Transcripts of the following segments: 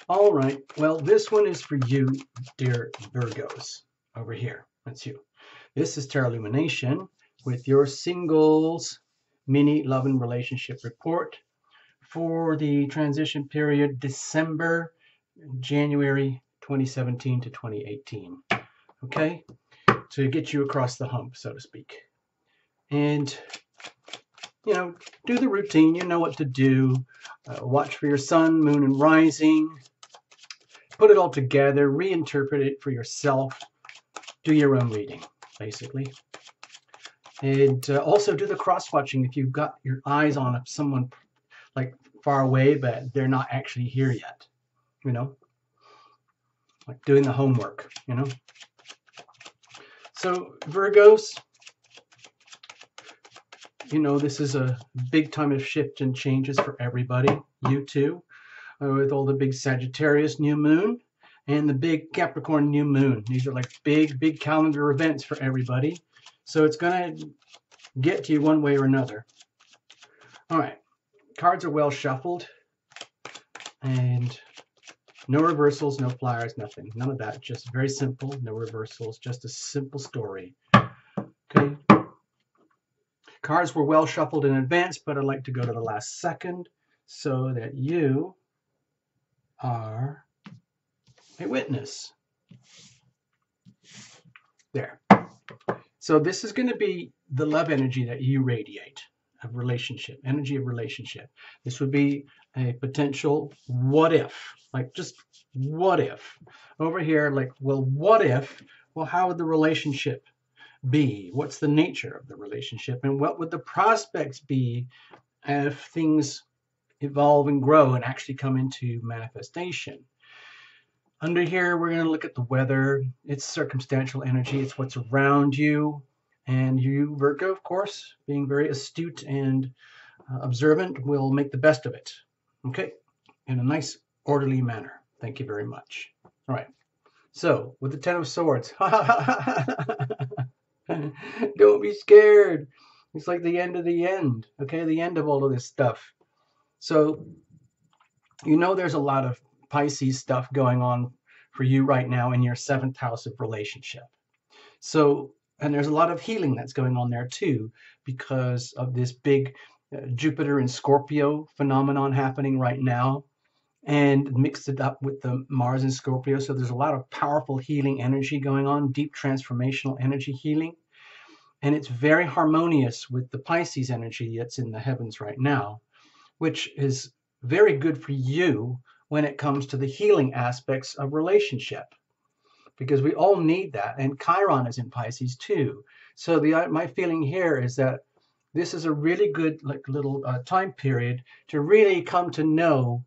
All right. Well, this one is for you, dear Virgos. Over here. That's you. This is Tarot Lumination with your singles mini love and relationship report for the transition period December, January 2017 to 2018. Okay? To get you across the hump, so to speak. And, do the routine. You know what to do. Watch for your sun, moon, and rising. Put it all together, reinterpret it for yourself, do your own reading, basically. And also do the cross-watching if you've got your eyes on someone like far away, but they're not actually here yet, like doing the homework, So Virgos, this is a big time of shift and changes for everybody, you too. With all the big Sagittarius new moon and the big Capricorn new moon. These are like big calendar events for everybody. So it's going to get to you one way or another. All right. Cards are well shuffled. And no reversals, no flyers, nothing. None of that. Just very simple. No reversals. Just a simple story. Okay. Cards were well shuffled in advance, but I'd like to go to the last second so that you are a witness. There. So this is going to be the love energy that you radiate of relationship, energy of relationship. This would be a potential what if, like just what if. Over here, like, well, what if? Well, how would the relationship be? What's the nature of the relationship? And what would the prospects be if things evolve and grow and actually come into manifestation? Under here, we're going to look at the weather. It's circumstantial energy. It's what's around you. And you, Virgo, of course, being very astute and observant, will make the best of it. Okay? In a nice, orderly manner. Thank you very much. All right. So, with the Ten of Swords. Don't be scared. It's like the end of the end. Okay? The end of all of this stuff. So, there's a lot of Pisces stuff going on for you right now in your 7th house of relationship. So, and there's a lot of healing that's going on there too, because of this big Jupiter and Scorpio phenomenon happening right now, and mixed it up with the Mars and Scorpio. So there's a lot of powerful healing energy going on, deep transformational energy healing. And it's very harmonious with the Pisces energy that's in the heavens right now, which is very good for you when it comes to the healing aspects of relationship, because we all need that. And Chiron is in Pisces too. So my feeling here is that this is a really good little time period to really come to know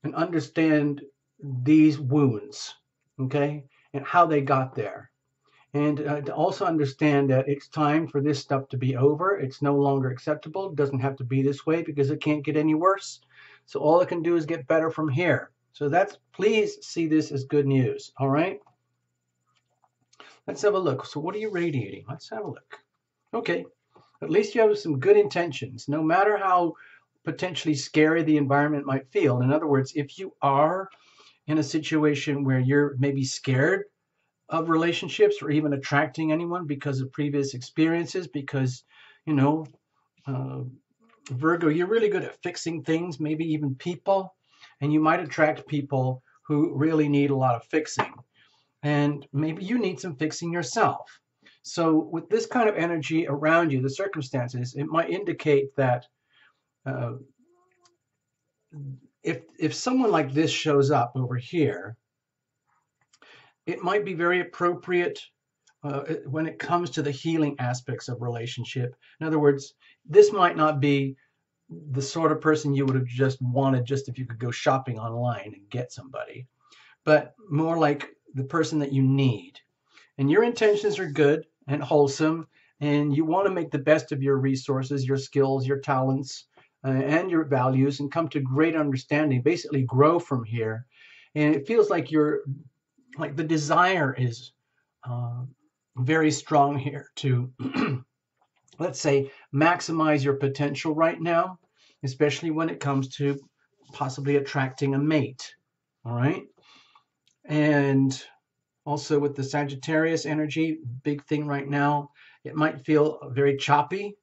and understand these wounds, okay, and how they got there. And to also understand that it's time for this stuff to be over. It's no longer acceptable. It doesn't have to be this way because it can't get any worse. So all it can do is get better from here. So please see this as good news. All right. Let's have a look. So what are you radiating? Let's have a look. Okay. At least you have some good intentions, no matter how potentially scary the environment might feel. In other words, if you are in a situation where you're maybe scared of relationships or even attracting anyone because of previous experiences, because, Virgo, you're really good at fixing things, maybe even people, and you might attract people who really need a lot of fixing. And maybe you need some fixing yourself. So with this kind of energy around you, the circumstances, it might indicate that if someone like this shows up over here, it might be very appropriate when it comes to the healing aspects of relationship. In other words, this might not be the sort of person you would have just wanted just if you could go shopping online and get somebody, but more like the person that you need. And your intentions are good and wholesome, and you want to make the best of your resources, your skills, your talents, and your values, and come to great understanding, basically grow from here. And it feels like the desire is very strong here to, let's say, maximize your potential right now, especially when it comes to possibly attracting a mate. All right. And also with the Sagittarius energy, big thing right now, it might feel very choppy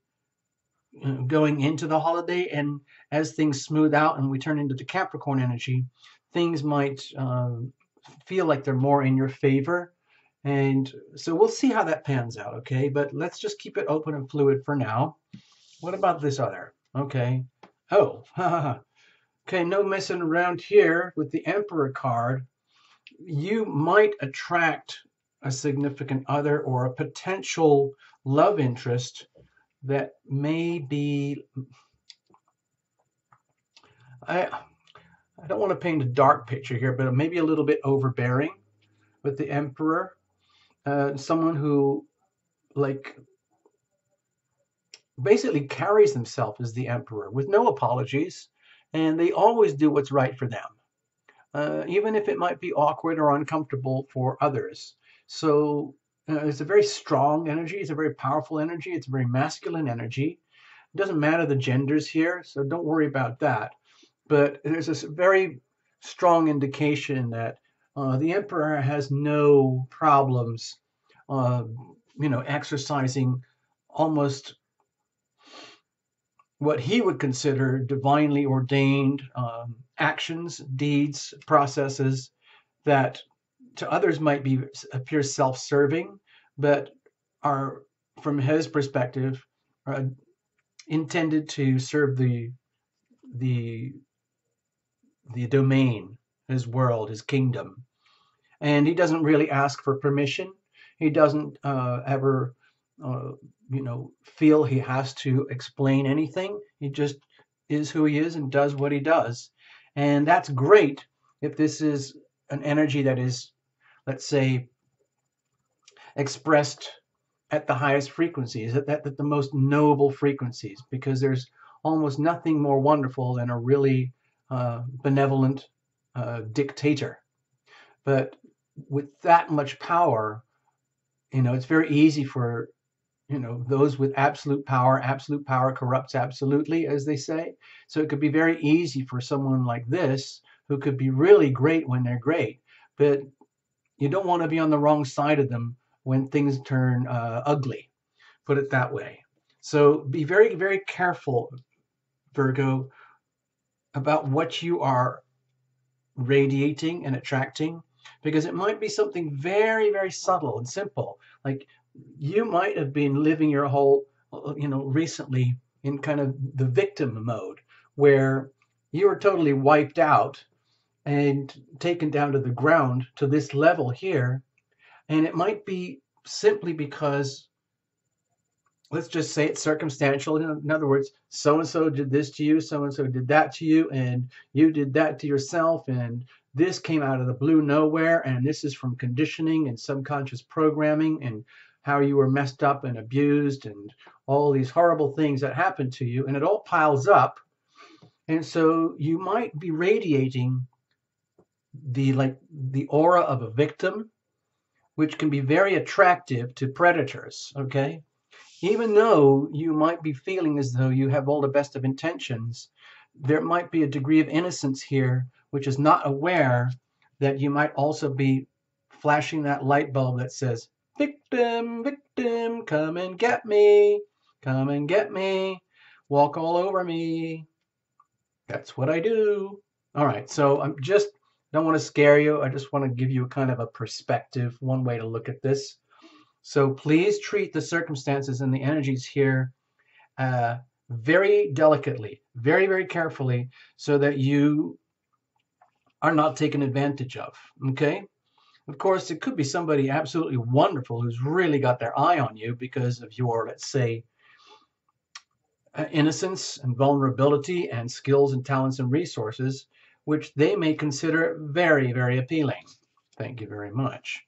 going into the holiday. And as things smooth out and we turn into the Capricorn energy, things might feel like they're more in your favor. And so we'll see how that pans out, okay? But let's just keep it open and fluid for now. What about this other? Okay. Oh, okay, no messing around here with the Emperor card. You might attract a significant other or a potential love interest that may be, I don't want to paint a dark picture here, but maybe a little bit overbearing with the Emperor. Someone who like basically carries themselves as the Emperor with no apologies, and they always do what's right for them. Even if it might be awkward or uncomfortable for others. So it's a very strong energy. It's a very powerful energy. It's a very masculine energy. It doesn't matter the genders here, so don't worry about that. But there's this very strong indication that the emperor has no problems, uh, exercising almost what he would consider divinely ordained actions, deeds, processes that to others might appear self-serving, but are, from his perspective, uh, intended to serve the the domain, his world, his kingdom. And he doesn't really ask for permission. He doesn't ever, uh, feel he has to explain anything. He just is who he is and does what he does. And that's great if this is an energy that is, let's say, expressed at the highest frequencies, at the most noble frequencies, because there's almost nothing more wonderful than a really benevolent dictator. But with that much power, it's very easy for, those with absolute power corrupts absolutely, as they say. So it could be very easy for someone like this, who could be really great when they're great, but you don't want to be on the wrong side of them when things turn ugly, put it that way. So be very, very careful, Virgo, about what you are radiating and attracting, because it might be something very, very subtle and simple. Like you might have been living your whole, recently in kind of the victim mode where you were totally wiped out and taken down to the ground to this level here. And it might be simply because, let's just say it's circumstantial. In other words, so and so did this to you, so and so did that to you, and you did that to yourself, and this came out of the blue nowhere, and this is from conditioning and subconscious programming and how you were messed up and abused and all these horrible things that happened to you, and it all piles up. And so you might be radiating the aura of a victim, which can be very attractive to predators, okay? Even though you might be feeling as though you have all the best of intentions, there might be a degree of innocence here, which is not aware that you might also be flashing that light bulb that says, victim, victim, come and get me, come and get me, walk all over me. That's what I do. All right, so I'm just don't want to scare you. I just want to give you kind of a perspective, one way to look at this. So please treat the circumstances and the energies here very delicately, very, very carefully, so that you are not taken advantage of, okay? Of course, it could be somebody absolutely wonderful who's really got their eye on you because of your, let's say, innocence and vulnerability and skills and talents and resources, which they may consider very, very appealing. Thank you very much.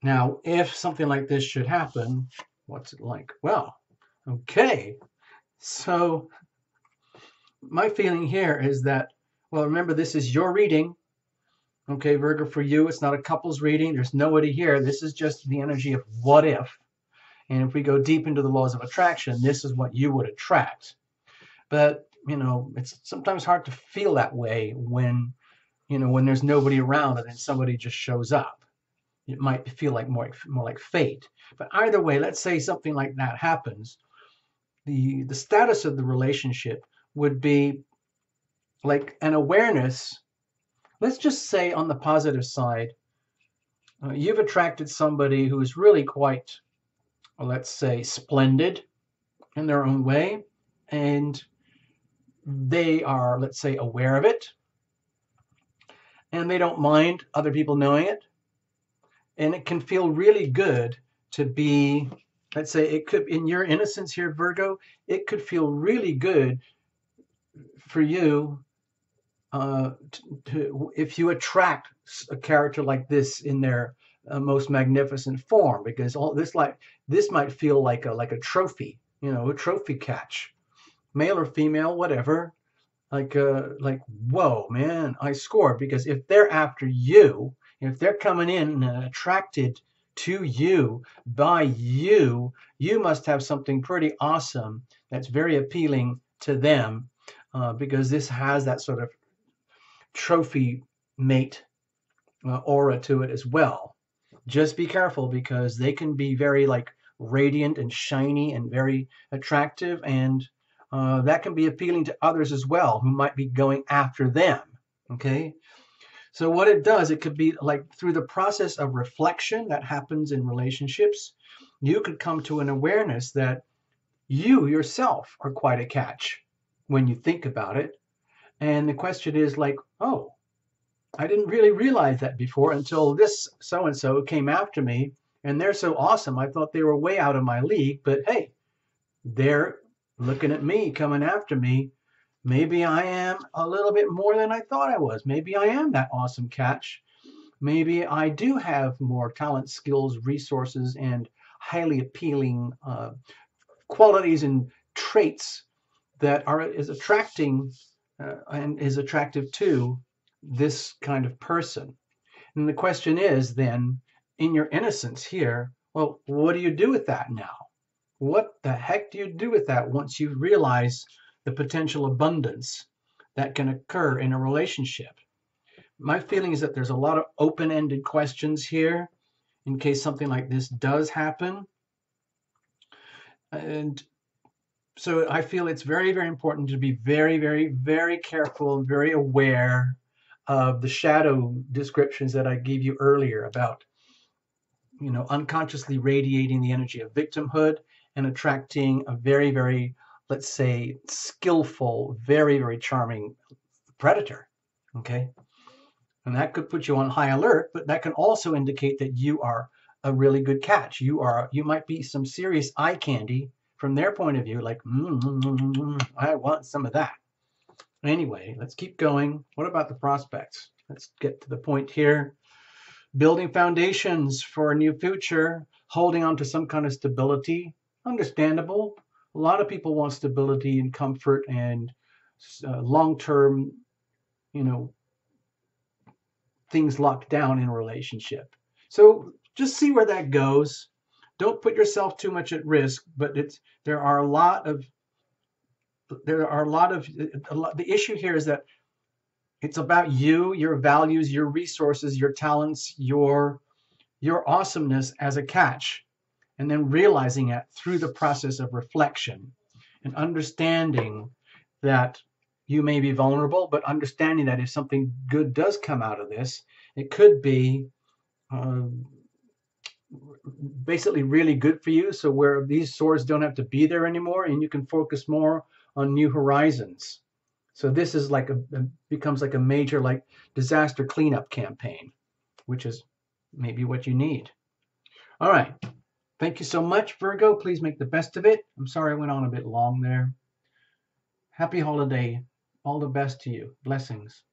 Now, if something like this should happen, what's it like? Well, okay. So my feeling here is that, well, remember, this is your reading. Okay, Virgo, for you, it's not a couple's reading. There's nobody here. This is just the energy of what if. And if we go deep into the laws of attraction, this is what you would attract. But, it's sometimes hard to feel that way when when there's nobody around and then somebody just shows up. It might feel like more like fate. But either way, let's say something like that happens. The status of the relationship would be like an awareness. Let's just say on the positive side, you've attracted somebody who's really quite, let's say, splendid in their own way, and they are, let's say, aware of it, and they don't mind other people knowing it, and it can feel really good to be, let's say, it could, in your innocence here, Virgo, it could feel really good for you if you attract a character like this in their most magnificent form, because all this might feel like a trophy, a trophy catch, male or female, whatever. Like whoa, man, I scored. Because if they're after you, if they're coming in and attracted to you by you, you must have something pretty awesome that's very appealing to them, because this has that sort of trophy mate aura to it as well. Just be careful, because they can be very like radiant and shiny and very attractive, and that can be appealing to others as well who might be going after them. Okay, so what it does, it could be like through the process of reflection that happens in relationships, you could come to an awareness that you yourself are quite a catch when you think about it. And the question is like, oh, I didn't really realize that before until this so-and-so came after me, and they're so awesome. I thought they were way out of my league, but hey, they're looking at me, coming after me. Maybe I am a little bit more than I thought I was. Maybe I am that awesome catch. Maybe I do have more talent, skills, resources, and highly appealing qualities and traits that is attracting and is attractive to this kind of person. And the question is then, in your innocence here, well, what do you do with that now? What the heck do you do with that once you realize the potential abundance that can occur in a relationship? My feeling is that there's a lot of open-ended questions here in case something like this does happen. And so I feel it's very, very important to be very, very, very careful and very aware of the shadow descriptions that I gave you earlier about, unconsciously radiating the energy of victimhood and attracting a very, very, let's say, skillful, very, very charming predator. Okay. And that could put you on high alert, but that can also indicate that you are a really good catch. You might be some serious eye candy from their point of view, like, I want some of that. Anyway, let's keep going. What about the prospects? Let's get to the point here. Building foundations for a new future, holding on to some kind of stability. Understandable. A lot of people want stability and comfort and long-term, things locked down in a relationship. So just see where that goes. Don't put yourself too much at risk, but there are a lot of the issue here is that it's about you, your values, your resources, your talents, your awesomeness as a catch, and then realizing it through the process of reflection and understanding that you may be vulnerable, but understanding that if something good does come out of this, it could be basically really good for you. So where these swords don't have to be there anymore, and you can focus more on new horizons. So this is like becomes like a major like disaster cleanup campaign, which is maybe what you need. All right. Thank you so much, Virgo. Please make the best of it. I'm sorry I went on a bit long there. Happy holiday. All the best to you. Blessings.